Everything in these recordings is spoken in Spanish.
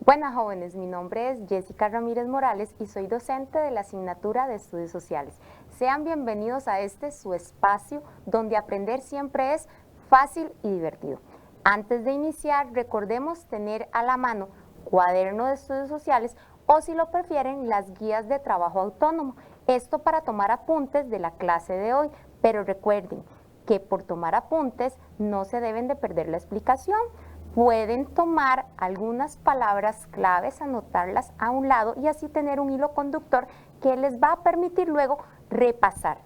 Buenas jóvenes, mi nombre es Jessica Ramírez Morales y soy docente de la asignatura de Estudios Sociales. Sean bienvenidos a este su espacio donde aprender siempre es fácil y divertido. Antes de iniciar, recordemos tener a la mano cuaderno de Estudios Sociales o, si lo prefieren, las guías de trabajo autónomo. Esto para tomar apuntes de la clase de hoy, pero recuerden que por tomar apuntes no se deben de perder la explicación. Pueden tomar algunas palabras claves, anotarlas a un lado y así tener un hilo conductor que les va a permitir luego repasar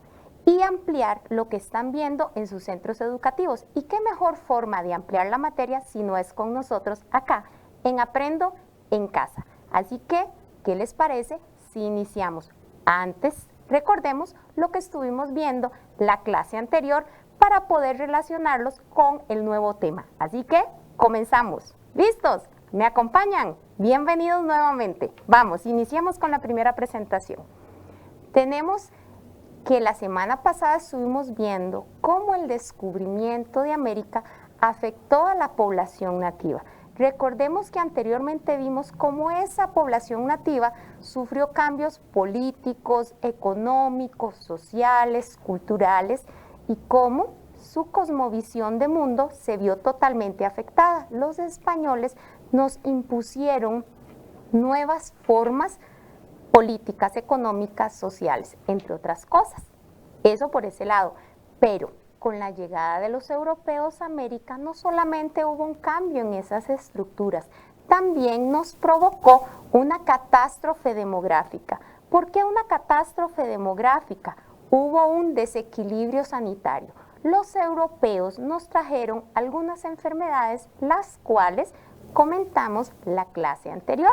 y ampliar lo que están viendo en sus centros educativos. ¿Y qué mejor forma de ampliar la materia si no es con nosotros acá en Aprendo en Casa? Así que, ¿qué les parece si iniciamos? Antes, recordemos lo que estuvimos viendo la clase anterior para poder relacionarlos con el nuevo tema. Así que, comenzamos. ¿Listos? ¿Me acompañan? Bienvenidos nuevamente. Vamos, iniciemos con la primera presentación. Tenemos que la semana pasada estuvimos viendo cómo el descubrimiento de América afectó a la población nativa. Recordemos que anteriormente vimos cómo esa población nativa sufrió cambios políticos, económicos, sociales, culturales y cómo su cosmovisión de mundo se vio totalmente afectada. Los españoles nos impusieron nuevas formas políticas, económicas, sociales, entre otras cosas. Eso por ese lado. Pero con la llegada de los europeos a América no solamente hubo un cambio en esas estructuras, también nos provocó una catástrofe demográfica. ¿Por qué una catástrofe demográfica? Hubo un desequilibrio sanitario. Los europeos nos trajeron algunas enfermedades, las cuales comentamos la clase anterior.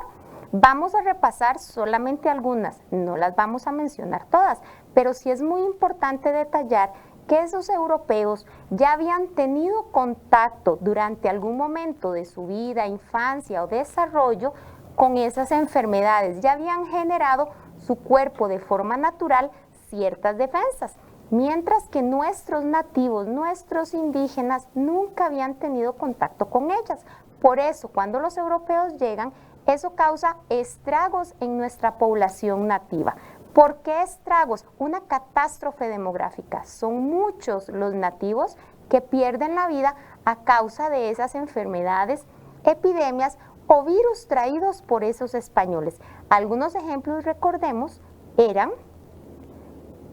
Vamos a repasar solamente algunas, no las vamos a mencionar todas, pero sí es muy importante detallar que esos europeos ya habían tenido contacto durante algún momento de su vida, infancia o desarrollo con esas enfermedades, ya habían generado su cuerpo de forma natural ciertas defensas. Mientras que nuestros nativos, nuestros indígenas, nunca habían tenido contacto con ellas. Por eso, cuando los europeos llegan, eso causa estragos en nuestra población nativa. ¿Por qué estragos? Una catástrofe demográfica. Son muchos los nativos que pierden la vida a causa de esas enfermedades, epidemias o virus traídos por esos españoles. Algunos ejemplos, recordemos, eran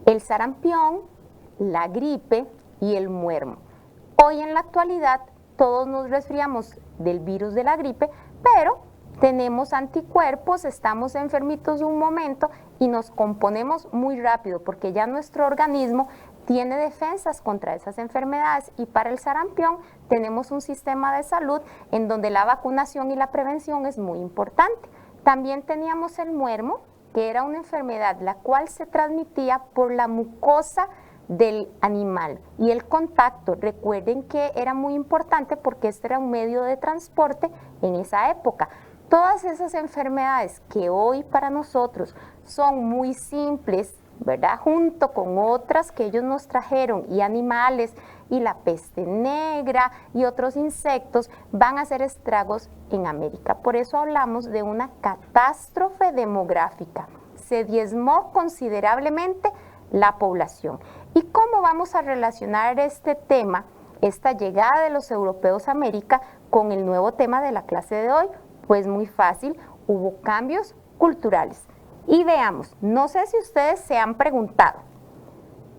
el sarampión, la gripe y el muermo. Hoy en la actualidad todos nos resfriamos del virus de la gripe, pero tenemos anticuerpos, estamos enfermitos un momento y nos componemos muy rápido porque ya nuestro organismo tiene defensas contra esas enfermedades y para el sarampión tenemos un sistema de salud en donde la vacunación y la prevención es muy importante. También teníamos el muermo, que era una enfermedad la cual se transmitía por la mucosa del animal y el contacto. Recuerden que era muy importante porque este era un medio de transporte en esa época. Todas esas enfermedades que hoy para nosotros son muy simples, ¿verdad? Junto con otras que ellos nos trajeron y animales y la peste negra y otros insectos van a hacer estragos en América. Por eso hablamos de una catástrofe demográfica. Se diezmó considerablemente la población. ¿Y cómo vamos a relacionar este tema, esta llegada de los europeos a América, con el nuevo tema de la clase de hoy? Pues muy fácil, hubo cambios culturales. Y veamos, no sé si ustedes se han preguntado,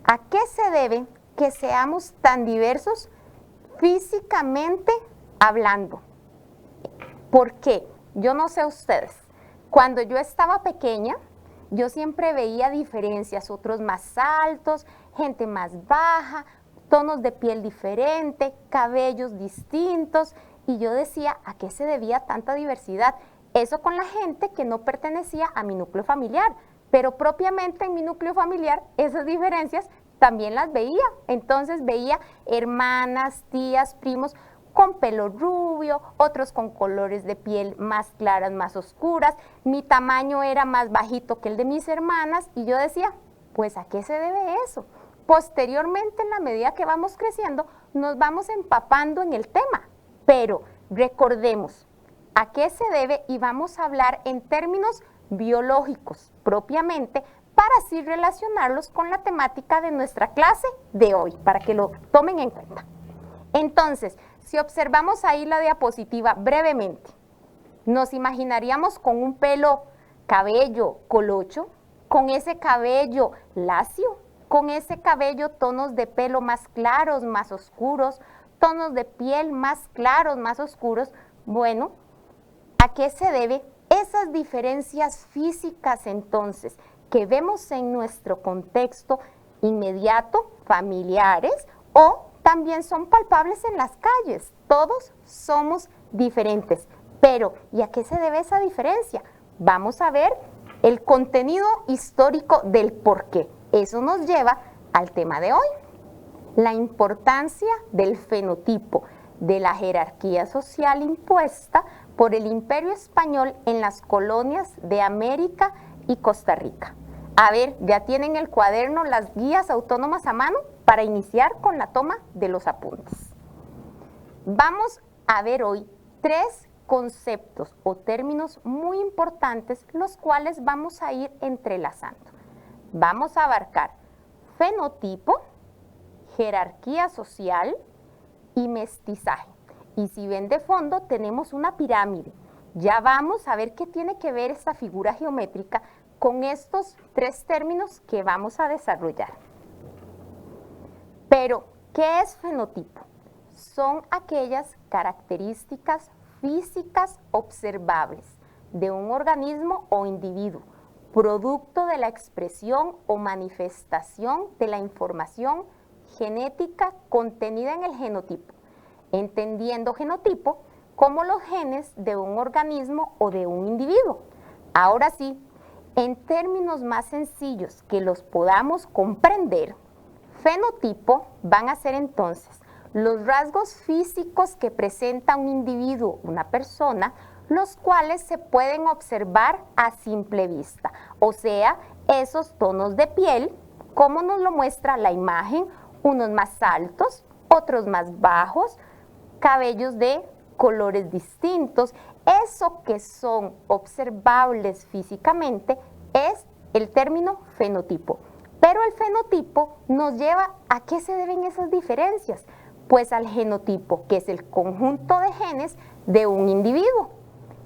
¿a qué se debe que seamos tan diversos físicamente hablando? ¿Por qué? Yo no sé ustedes. Cuando yo estaba pequeña, yo siempre veía diferencias, otros más altos, gente más baja, tonos de piel diferente, cabellos distintos, y yo decía, ¿a qué se debía tanta diversidad? Eso con la gente que no pertenecía a mi núcleo familiar, pero propiamente en mi núcleo familiar esas diferencias también las veía. Entonces veía hermanas, tías, primos con pelo rubio, otros con colores de piel más claras, más oscuras. Mi tamaño era más bajito que el de mis hermanas y yo decía, pues ¿a qué se debe eso? Posteriormente, en la medida que vamos creciendo, nos vamos empapando en el tema, pero recordemos a qué se debe y vamos a hablar en términos biológicos propiamente para así relacionarlos con la temática de nuestra clase de hoy, para que lo tomen en cuenta. Entonces, si observamos ahí la diapositiva brevemente, nos imaginaríamos con un pelo, cabello colocho, con ese cabello lacio, con ese cabello tonos de pelo más claros, más oscuros, tonos de piel más claros, más oscuros. Bueno, ¿a qué se debe esas diferencias físicas entonces que vemos en nuestro contexto inmediato, familiares, o también son palpables en las calles? Todos somos diferentes, pero ¿y a qué se debe esa diferencia? Vamos a ver el contenido histórico del porqué. Eso nos lleva al tema de hoy, la importancia del fenotipo, de la jerarquía social impuesta por el Imperio Español en las colonias de América y Costa Rica. A ver, ¿ya tienen el cuaderno, las guías autónomas a mano para iniciar con la toma de los apuntes? Vamos a ver hoy 3 conceptos o términos muy importantes, los cuales vamos a ir entrelazando. Vamos a abarcar fenotipo, jerarquía social y mestizaje. Y si ven de fondo tenemos una pirámide. Ya vamos a ver qué tiene que ver esta figura geométrica con estos 3 términos que vamos a desarrollar. Pero, ¿qué es fenotipo? Son aquellas características físicas observables de un organismo o individuo, producto de la expresión o manifestación de la información genética contenida en el genotipo, entendiendo genotipo como los genes de un organismo o de un individuo. Ahora sí, en términos más sencillos que los podamos comprender, fenotipo van a ser entonces los rasgos físicos que presenta un individuo, una persona, los cuales se pueden observar a simple vista, o sea, esos tonos de piel, como nos lo muestra la imagen, unos más altos, otros más bajos, cabellos de colores distintos. Eso que son observables físicamente es el término fenotipo. Pero el fenotipo nos lleva a qué se deben esas diferencias, pues al genotipo, que es el conjunto de genes de un individuo.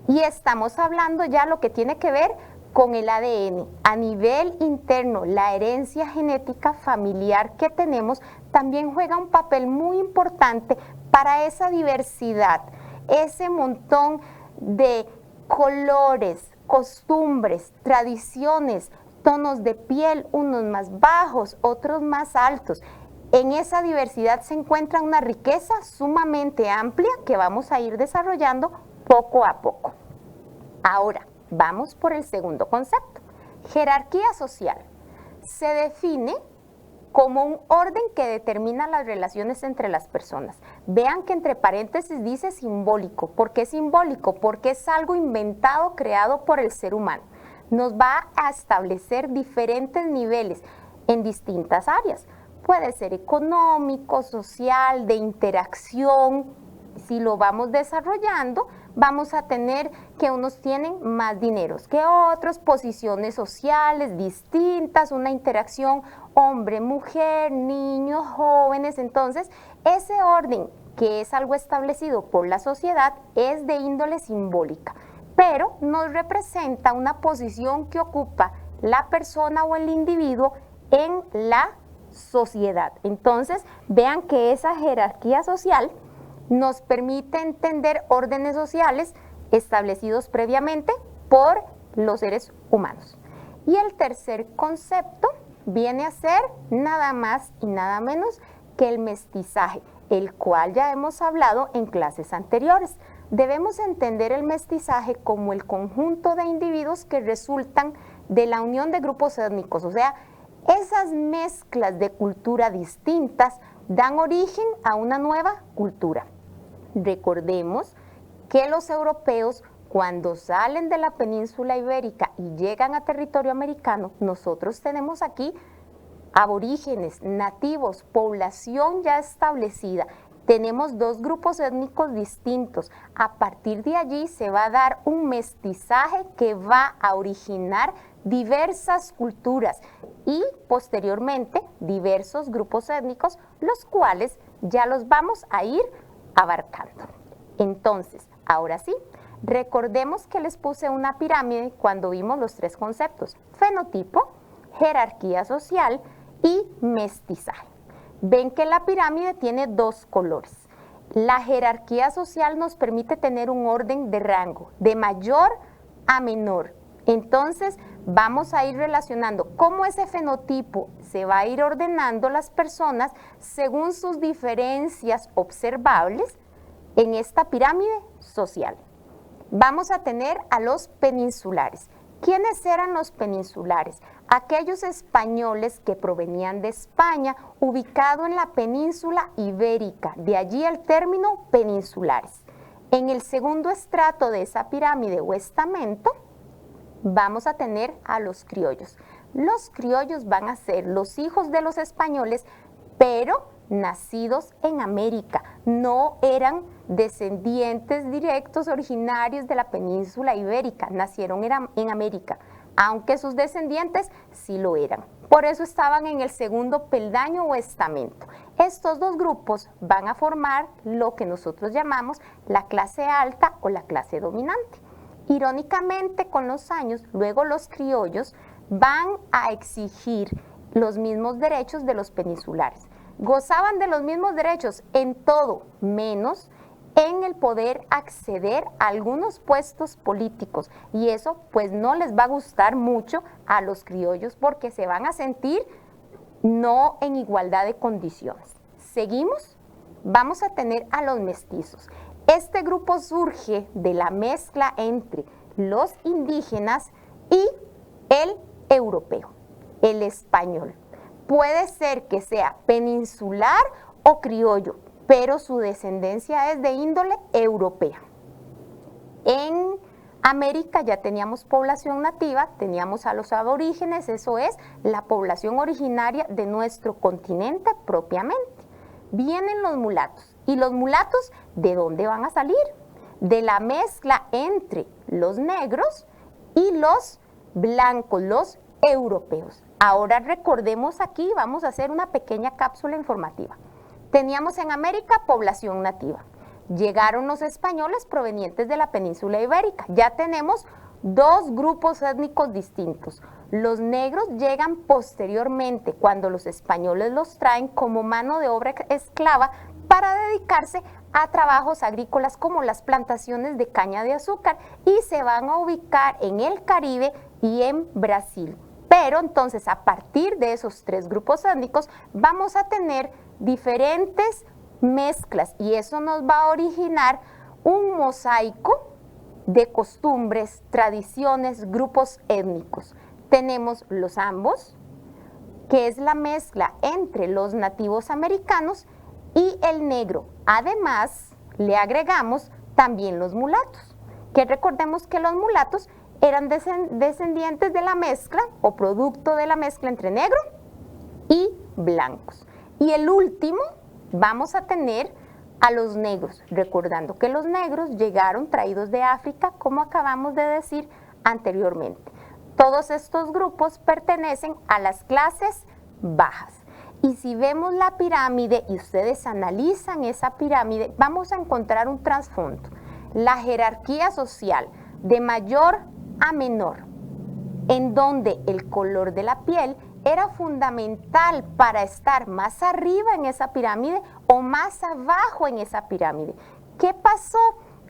Y estamos hablando ya lo que tiene que ver con el ADN. A nivel interno, la herencia genética familiar que tenemos también juega un papel muy importante para esa diversidad, ese montón de colores, costumbres, tradiciones, tonos de piel, unos más bajos, otros más altos. En esa diversidad se encuentra una riqueza sumamente amplia que vamos a ir desarrollando poco a poco. Ahora, vamos por el segundo concepto. Jerarquía social. Se define como un orden que determina las relaciones entre las personas. Vean que entre paréntesis dice simbólico. ¿Por qué simbólico? Porque es algo inventado, creado por el ser humano. Nos va a establecer diferentes niveles en distintas áreas. Puede ser económico, social, de interacción. Si lo vamos desarrollando, vamos a tener que unos tienen más dineros que otros, posiciones sociales distintas, una interacción hombre-mujer, niños, jóvenes. Entonces, ese orden, que es algo establecido por la sociedad, es de índole simbólica, pero nos representa una posición que ocupa la persona o el individuo en la sociedad. Entonces, vean que esa jerarquía social nos permite entender órdenes sociales establecidos previamente por los seres humanos. Y el tercer concepto viene a ser nada más y nada menos que el mestizaje, el cual ya hemos hablado en clases anteriores. debemos entender el mestizaje como el conjunto de individuos que resultan de la unión de grupos étnicos, o sea, esas mezclas de cultura distintas dan origen a una nueva cultura. Recordemos que los europeos, cuando salen de la península ibérica y llegan a territorio americano, nosotros tenemos aquí aborígenes, nativos, población ya establecida. Tenemos dos grupos étnicos distintos. A partir de allí se va a dar un mestizaje que va a originar diversas culturas y posteriormente diversos grupos étnicos, los cuales ya los vamos a ir abarcando. Entonces, ahora sí, recordemos que les puse una pirámide cuando vimos los tres conceptos: fenotipo, jerarquía social y mestizaje. Ven que la pirámide tiene dos colores. La jerarquía social nos permite tener un orden de rango, de mayor a menor. Entonces, vamos a ir relacionando cómo ese fenotipo se va a ir ordenando las personas según sus diferencias observables en esta pirámide social. Vamos a tener a los peninsulares. ¿Quiénes eran los peninsulares? Aquellos españoles que provenían de España, ubicado en la península ibérica, de allí el término peninsulares. En el segundo estrato de esa pirámide o estamento, vamos a tener a los criollos. Los criollos van a ser los hijos de los españoles, pero nacidos en América, no eran descendientes directos originarios de la península ibérica, nacieron en América, aunque sus descendientes sí lo eran. Por eso estaban en el segundo peldaño o estamento. Estos dos grupos van a formar lo que nosotros llamamos la clase alta o la clase dominante. Irónicamente, con los años, luego los criollos van a exigir los mismos derechos de los peninsulares. Gozaban de los mismos derechos en todo, menos en el poder acceder a algunos puestos políticos, y eso pues no les va a gustar mucho a los criollos porque se van a sentir no en igualdad de condiciones. ¿Seguimos? Vamos a tener a los mestizos. Este grupo surge de la mezcla entre los indígenas y el europeo, el español. Puede ser que sea peninsular o criollo, pero su descendencia es de índole europea. En América ya teníamos población nativa, teníamos a los aborígenes, eso es la población originaria de nuestro continente propiamente. Vienen los mulatos, y los mulatos, ¿de dónde van a salir? De la mezcla entre los negros y los blancos, los europeos. Ahora recordemos aquí, vamos a hacer una pequeña cápsula informativa. Teníamos en América población nativa. Llegaron los españoles provenientes de la península ibérica. Ya tenemos dos grupos étnicos distintos. Los negros llegan posteriormente, cuando los españoles los traen como mano de obra esclava para dedicarse a trabajos agrícolas como las plantaciones de caña de azúcar, y se van a ubicar en el Caribe y en Brasil. Pero entonces, a partir de esos tres grupos étnicos, vamos a tener diferentes mezclas, y eso nos va a originar un mosaico de costumbres, tradiciones, grupos étnicos. Tenemos los ambos, que es la mezcla entre los nativos americanos y el negro. Además, le agregamos también los mulatos, que recordemos que los mulatos eran descendientes de la mezcla o producto de la mezcla entre negro y blancos. Y el último, vamos a tener a los negros, recordando que los negros llegaron traídos de África, como acabamos de decir anteriormente. Todos estos grupos pertenecen a las clases bajas. Y si vemos la pirámide y ustedes analizan esa pirámide, vamos a encontrar un trasfondo. La jerarquía social de mayor a menor, en donde el color de la piel era fundamental para estar más arriba en esa pirámide o más abajo en esa pirámide. ¿Qué pasó?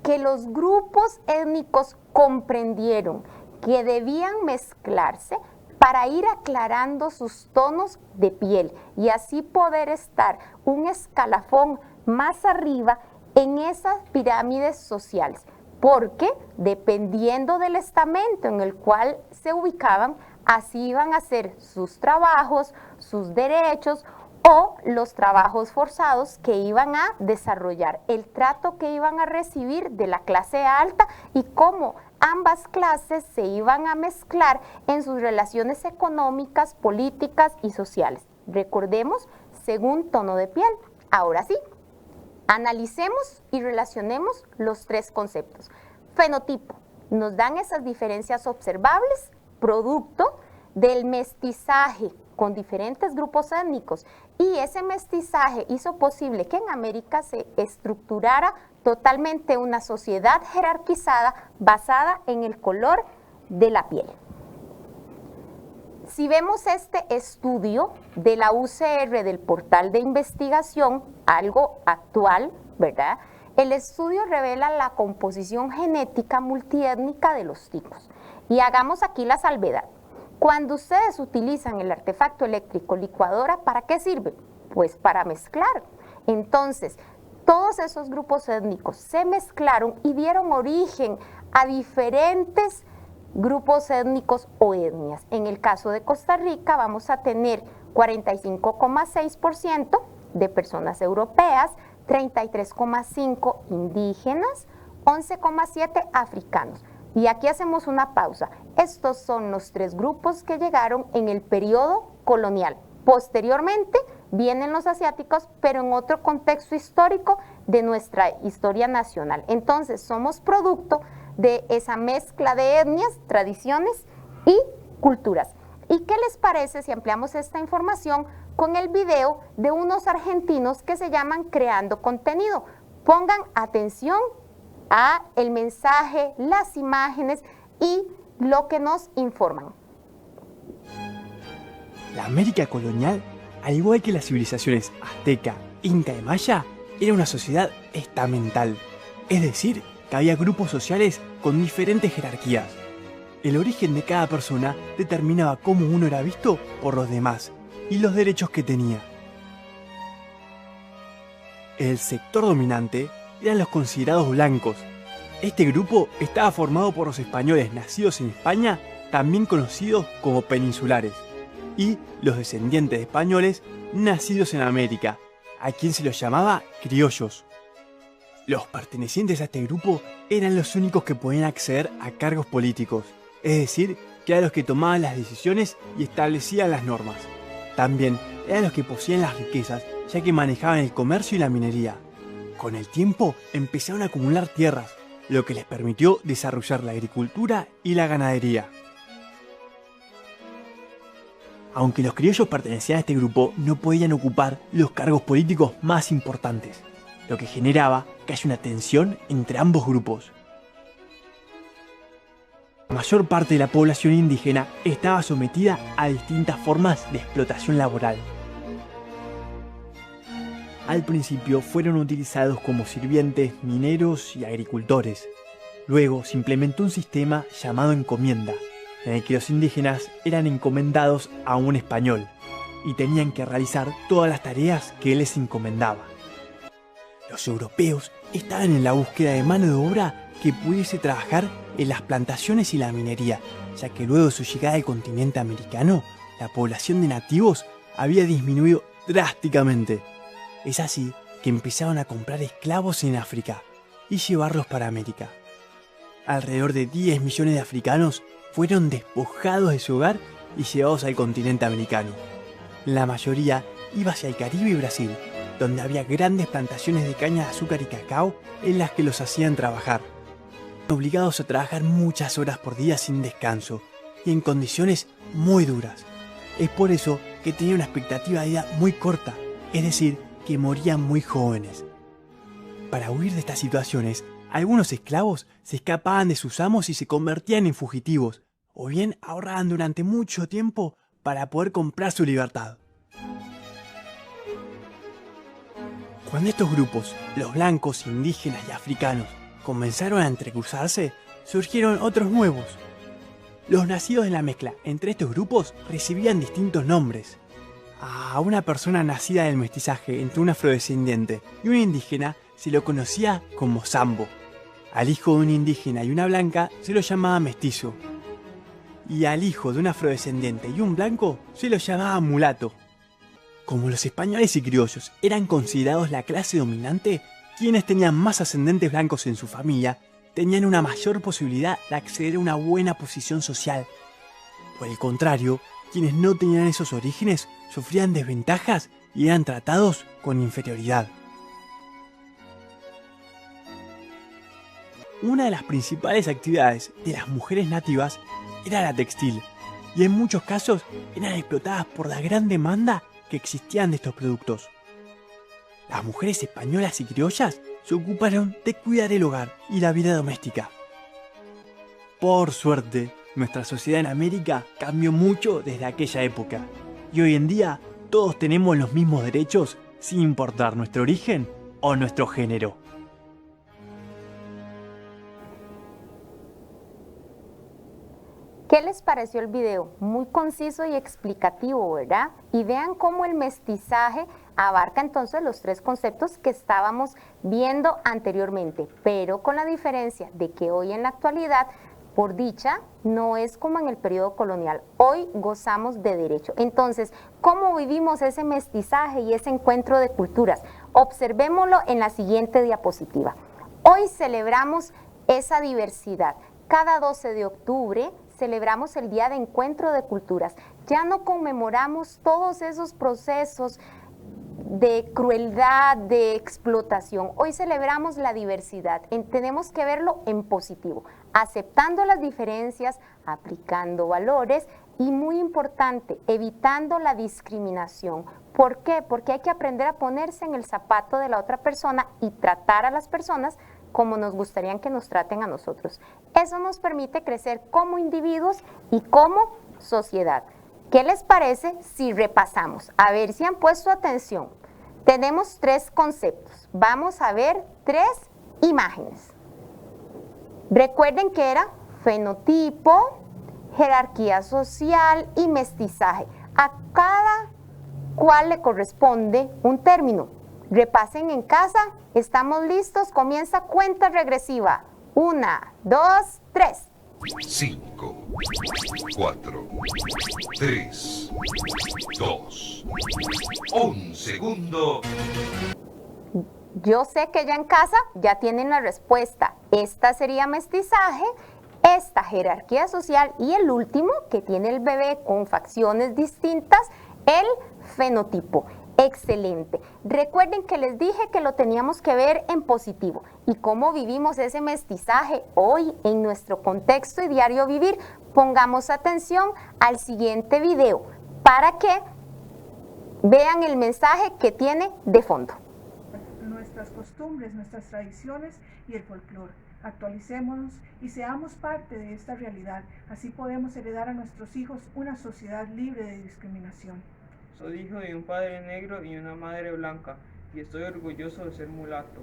Que los grupos étnicos comprendieron que debían mezclarse para ir aclarando sus tonos de piel y así poder estar un escalafón más arriba en esas pirámides sociales, porque dependiendo del estamento en el cual se ubicaban, así iban a ser sus trabajos, sus derechos o los trabajos forzados que iban a desarrollar, el trato que iban a recibir de la clase alta y cómo ambas clases se iban a mezclar en sus relaciones económicas, políticas y sociales. Recordemos, según tono de piel. Ahora sí, analicemos y relacionemos los tres conceptos. Fenotipo, nos dan esas diferencias observables, producto del mestizaje con diferentes grupos étnicos, y ese mestizaje hizo posible que en América se estructurara totalmente una sociedad jerarquizada basada en el color de la piel. Si vemos este estudio de la UCR del portal de investigación, algo actual, ¿verdad? El estudio revela la composición genética multiétnica de los ticos. Y hagamos aquí la salvedad. Cuando ustedes utilizan el artefacto eléctrico licuadora, ¿para qué sirve? Pues para mezclar. Entonces, todos esos grupos étnicos se mezclaron y dieron origen a diferentes grupos étnicos o etnias. En el caso de Costa Rica vamos a tener 45,6% de personas europeas, 33,5% indígenas, 11,7% africanos. Y aquí hacemos una pausa. Estos son los tres grupos que llegaron en el periodo colonial. Posteriormente vienen los asiáticos, pero en otro contexto histórico de nuestra historia nacional. Entonces, somos producto de esa mezcla de etnias, tradiciones y culturas. ¿Y qué les parece si ampliamos esta información con el video de unos argentinos que se llaman Creando Contenido? Pongan atención a el mensaje, las imágenes y lo que nos informan. La América colonial, al igual que las civilizaciones azteca, inca y maya, era una sociedad estamental, es decir, que había grupos sociales con diferentes jerarquías. El origen de cada persona determinaba cómo uno era visto por los demás y los derechos que tenía. El sector dominante eran los considerados blancos. Este grupo estaba formado por los españoles nacidos en España, también conocidos como peninsulares, y los descendientes de españoles nacidos en América, a quien se los llamaba criollos. Los pertenecientes a este grupo eran los únicos que podían acceder a cargos políticos, es decir, que eran los que tomaban las decisiones y establecían las normas. También eran los que poseían las riquezas, ya que manejaban el comercio y la minería. Con el tiempo empezaron a acumular tierras, lo que les permitió desarrollar la agricultura y la ganadería. Aunque los criollos pertenecían a este grupo, no podían ocupar los cargos políticos más importantes, lo que generaba que haya una tensión entre ambos grupos. La mayor parte de la población indígena estaba sometida a distintas formas de explotación laboral. Al principio fueron utilizados como sirvientes, mineros y agricultores. Luego se implementó un sistema llamado encomienda, en el que los indígenas eran encomendados a un español y tenían que realizar todas las tareas que él les encomendaba. Los europeos estaban en la búsqueda de mano de obra que pudiese trabajar en las plantaciones y la minería, ya que luego de su llegada al continente americano, la población de nativos había disminuido drásticamente. Es así que empezaron a comprar esclavos en África y llevarlos para América. Alrededor de 10 millones de africanos fueron despojados de su hogar y llevados al continente americano. La mayoría iba hacia el Caribe y Brasil, donde había grandes plantaciones de caña de azúcar y cacao en las que los hacían trabajar. Obligados a trabajar muchas horas por día sin descanso y en condiciones muy duras. Es por eso que tenían una expectativa de vida muy corta, es decir, que morían muy jóvenes. Para huir de estas situaciones, algunos esclavos se escapaban de sus amos y se convertían en fugitivos, o bien ahorraban durante mucho tiempo para poder comprar su libertad. Cuando estos grupos, los blancos, indígenas y africanos, comenzaron a entrecruzarse, surgieron otros nuevos. Los nacidos en la mezcla entre estos grupos recibían distintos nombres. A una persona nacida del mestizaje entre un afrodescendiente y un indígena se lo conocía como Sambo. Al hijo de un indígena y una blanca se lo llamaba mestizo. Y al hijo de un afrodescendiente y un blanco se lo llamaba mulato. Como los españoles y criollos eran considerados la clase dominante, quienes tenían más ascendentes blancos en su familia tenían una mayor posibilidad de acceder a una buena posición social. Por el contrario, quienes no tenían esos orígenes sufrían desventajas y eran tratados con inferioridad. Una de las principales actividades de las mujeres nativas era la textil, y en muchos casos eran explotadas por la gran demanda que existían de estos productos. Las mujeres españolas y criollas se ocuparon de cuidar el hogar y la vida doméstica. Por suerte, nuestra sociedad en América cambió mucho desde aquella época, y hoy en día todos tenemos los mismos derechos sin importar nuestro origen o nuestro género. ¿Qué les pareció el video? Muy conciso y explicativo, ¿verdad? Y vean cómo el mestizaje abarca entonces los tres conceptos que estábamos viendo anteriormente, pero con la diferencia de que hoy en la actualidad, por dicha, no es como en el periodo colonial. Hoy gozamos de derecho. Entonces, ¿cómo vivimos ese mestizaje y ese encuentro de culturas? Observémoslo en la siguiente diapositiva. Hoy celebramos esa diversidad. Cada 12 de octubre celebramos el Día de Encuentro de Culturas. Ya no conmemoramos todos esos procesos de crueldad, de explotación. Hoy celebramos la diversidad. Tenemos que verlo en positivo, aceptando las diferencias, aplicando valores y, muy importante, evitando la discriminación. ¿Por qué? Porque hay que aprender a ponerse en el zapato de la otra persona y tratar a las personas como nos gustaría que nos traten a nosotros. Eso nos permite crecer como individuos y como sociedad. ¿Qué les parece si repasamos? A ver si han puesto atención. Tenemos tres conceptos. Vamos a ver tres imágenes. Recuerden que era fenotipo, jerarquía social y mestizaje. A cada cual le corresponde un término. Repasen en casa. ¿Estamos listos? Comienza cuenta regresiva. 1, 2, 3. 5, 4, 3, 2, 1 segundo. Yo sé que ya en casa ya tienen la respuesta. Esta sería mestizaje, esta jerarquía social y el último, que tiene el bebé con facciones distintas, el fenotipo. Excelente. Recuerden que les dije que lo teníamos que ver en positivo. ¿Y cómo vivimos ese mestizaje hoy en nuestro contexto y diario vivir? Pongamos atención al siguiente video para que vean el mensaje que tiene de fondo. Nuestras costumbres, nuestras tradiciones y el folclore. Actualicémonos y seamos parte de esta realidad. Así podemos heredar a nuestros hijos una sociedad libre de discriminación. Soy hijo de un padre negro y una madre blanca y estoy orgulloso de ser mulato.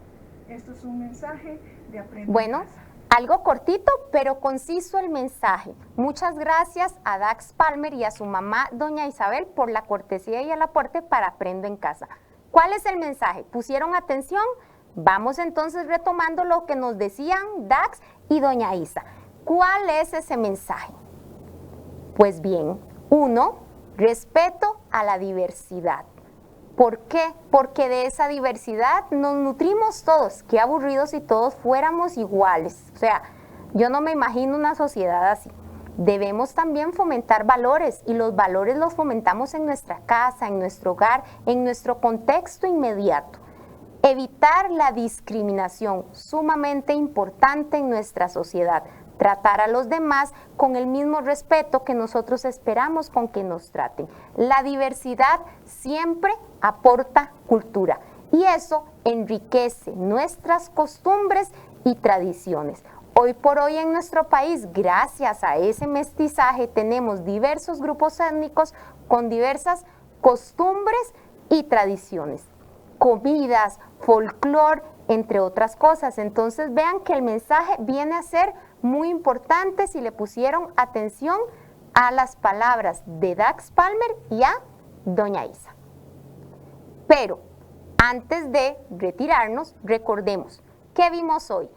Esto es un mensaje de aprendizaje. Bueno, algo cortito pero conciso el mensaje. Muchas gracias a Dax Palmer y a su mamá, doña Isabel, por la cortesía y el aporte para Aprendo en Casa. ¿Cuál es el mensaje? ¿Pusieron atención? Vamos entonces retomando lo que nos decían Dax y doña Isa. ¿Cuál es ese mensaje? Pues bien, 1, respeto a la diversidad. ¿Por qué? Porque de esa diversidad nos nutrimos todos. Qué aburrido si todos fuéramos iguales. O sea, yo no me imagino una sociedad así. Debemos también fomentar valores y los valores los fomentamos en nuestra casa, en nuestro hogar, en nuestro contexto inmediato. Evitar la discriminación, sumamente importante en nuestra sociedad. Tratar a los demás con el mismo respeto que nosotros esperamos con que nos traten. La diversidad siempre aporta cultura y eso enriquece nuestras costumbres y tradiciones. Hoy por hoy en nuestro país, gracias a ese mestizaje, tenemos diversos grupos étnicos con diversas costumbres y tradiciones, comidas, folclore, entre otras cosas. Entonces vean que el mensaje viene a ser muy importante si le pusieron atención a las palabras de Dax Palmer y a doña Isa. Pero Antes de retirarnos, recordemos que vimos hoy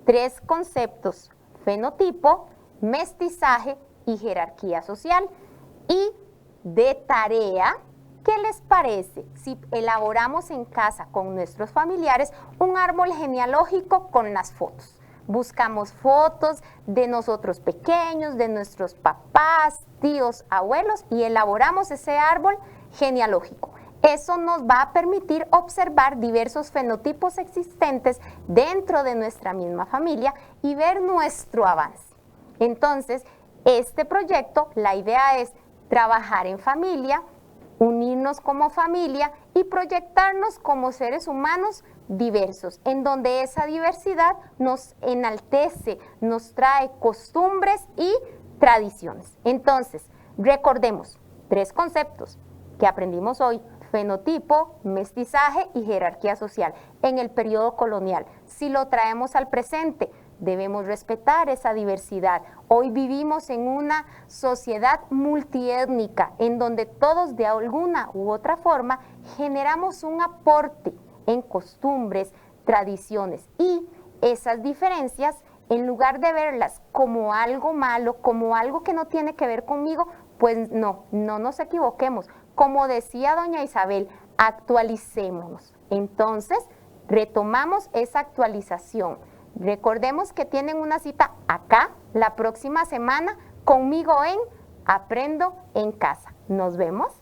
3 conceptos: fenotipo, mestizaje y jerarquía social. Y de tarea, ¿qué les parece si elaboramos en casa con nuestros familiares un árbol genealógico con las fotos? Buscamos fotos de nosotros pequeños, de nuestros papás, tíos, abuelos y elaboramos ese árbol genealógico. Eso nos va a permitir observar diversos fenotipos existentes dentro de nuestra misma familia y ver nuestro avance. Entonces, este proyecto, la idea es trabajar en familia, unirnos como familia y proyectarnos como seres humanos diversos, en donde esa diversidad nos enaltece, nos trae costumbres y tradiciones. Entonces, recordemos 3 conceptos que aprendimos hoy: fenotipo, mestizaje y jerarquía social en el periodo colonial. Si lo traemos al presente, debemos respetar esa diversidad. Hoy vivimos en una sociedad multiétnica en donde todos de alguna u otra forma generamos un aporte en costumbres, tradiciones, y esas diferencias, en lugar de verlas como algo malo, como algo que no tiene que ver conmigo, pues no nos equivoquemos. Como decía doña Isabel, actualicémonos. Entonces, retomamos esa actualización. Recordemos que tienen una cita acá la próxima semana conmigo en Aprendo en Casa. Nos vemos.